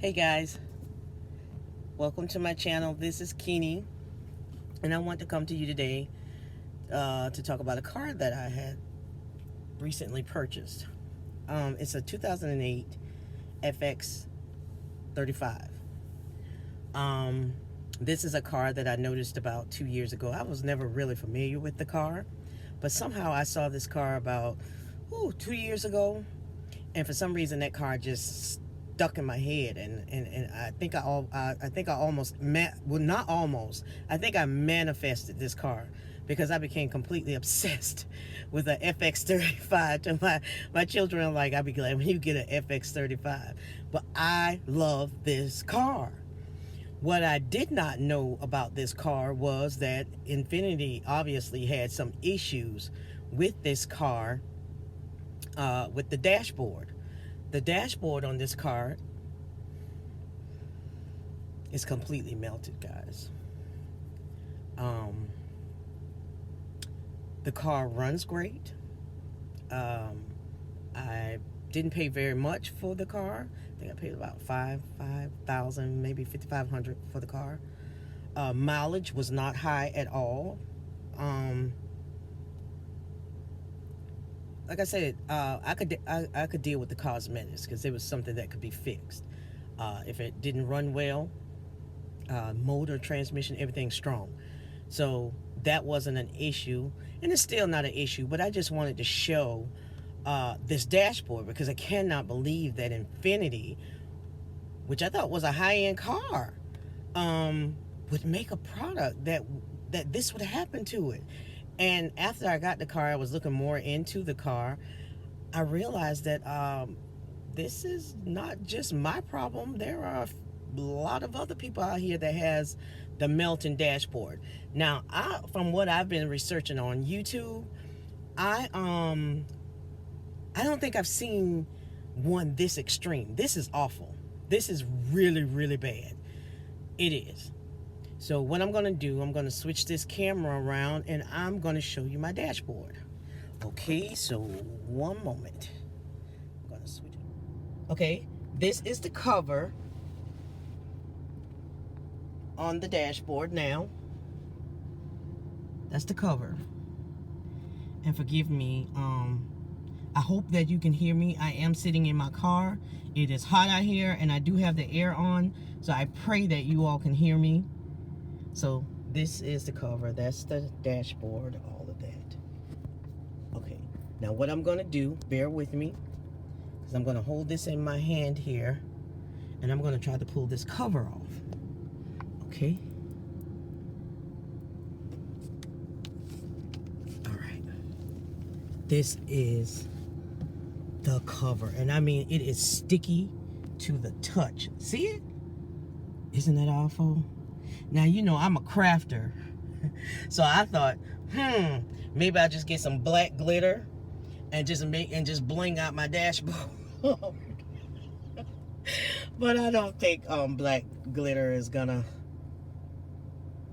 Hey guys, welcome to my channel. This is Keeney, and I want to come to you today to talk about a car that I had recently purchased. It's a 2008 FX 35. This is a car that I noticed about 2 years ago. I was never really familiar with the car, but somehow I saw this car about 2 years ago, and for some reason that car just stuck in my head, and I think I think I manifested this car because I became completely obsessed with a FX35. To my children are like, I'd be glad when you get an FX35, but I love this car. What I did not know about this car was that Infiniti obviously had some issues with this car, with the dashboard. The dashboard on this car is completely melted, guys. The car runs great. I didn't pay very much for the car. I think I paid about $5,000, maybe $5,500 for the car. Mileage was not high at all. Like I said, I could deal with the cosmetics because it was something that could be fixed. If it didn't run well, motor, transmission, everything's strong. So that wasn't an issue, and it's still not an issue, but I just wanted to show this dashboard because I cannot believe that Infiniti, which I thought was a high-end car, would make a product that this would happen to it. And after I got the car, I was looking more into the car. I realized that this is not just my problem. There are a lot of other people out here that has the melting dashboard. Now, from what I've been researching on YouTube, I don't think I've seen one this extreme. This is awful. This is really, really bad. It is. So what I'm going to do, I'm going to switch this camera around and I'm going to show you my dashboard. Okay, so one moment. I'm going to switch it. Okay, this is the cover on the dashboard now. That's the cover. And forgive me, I hope that you can hear me. I am sitting in my car. It is hot out here and I do have the air on, so I pray that you all can hear me. So this is the cover. That's the dashboard, all of that. Okay, now what I'm gonna do, bear with me, because I'm gonna hold this in my hand here and I'm gonna try to pull this cover off. Okay. All right. This is the cover, and I mean, it is sticky to the touch. See it? Isn't that awful? Now, you know, I'm a crafter, so I thought, maybe I'll just get some black glitter and just bling out my dashboard. But I don't think black glitter is gonna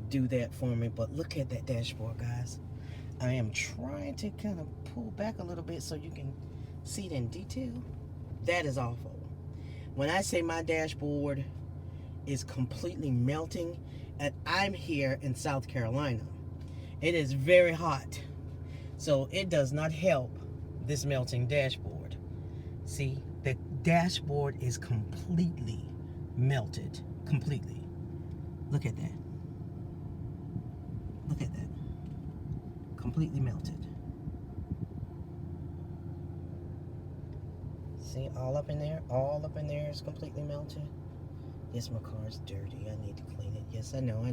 do that for me. But look at that dashboard, guys. I am trying to kind of pull back a little bit so you can see it in detail. That is awful. When I say my dashboard is completely melting, and I'm here in South Carolina, it is very hot, so it does not help this melting dashboard. See, the dashboard is completely melted, completely. Look at that. Look at that. Completely melted. See, all up in there is completely melted. Yes, my car is dirty. I need to clean it. Yes, I know.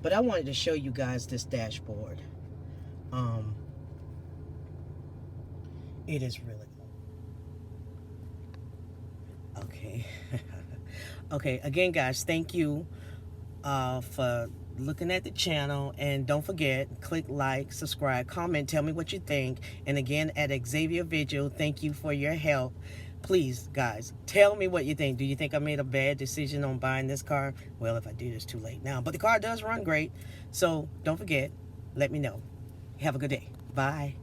But I wanted to show you guys this dashboard. It is really cool. Okay. Okay, again, guys, thank you for looking at the channel, and don't forget, click like, subscribe, comment, tell me what you think. And again, at Xavier Vigil, thank you for your help. Please, guys, tell me what you think. Do you think I made a bad decision on buying this car? Well, if I did, it's too late now, but the car does run great. So don't forget, let me know. Have a good day. Bye.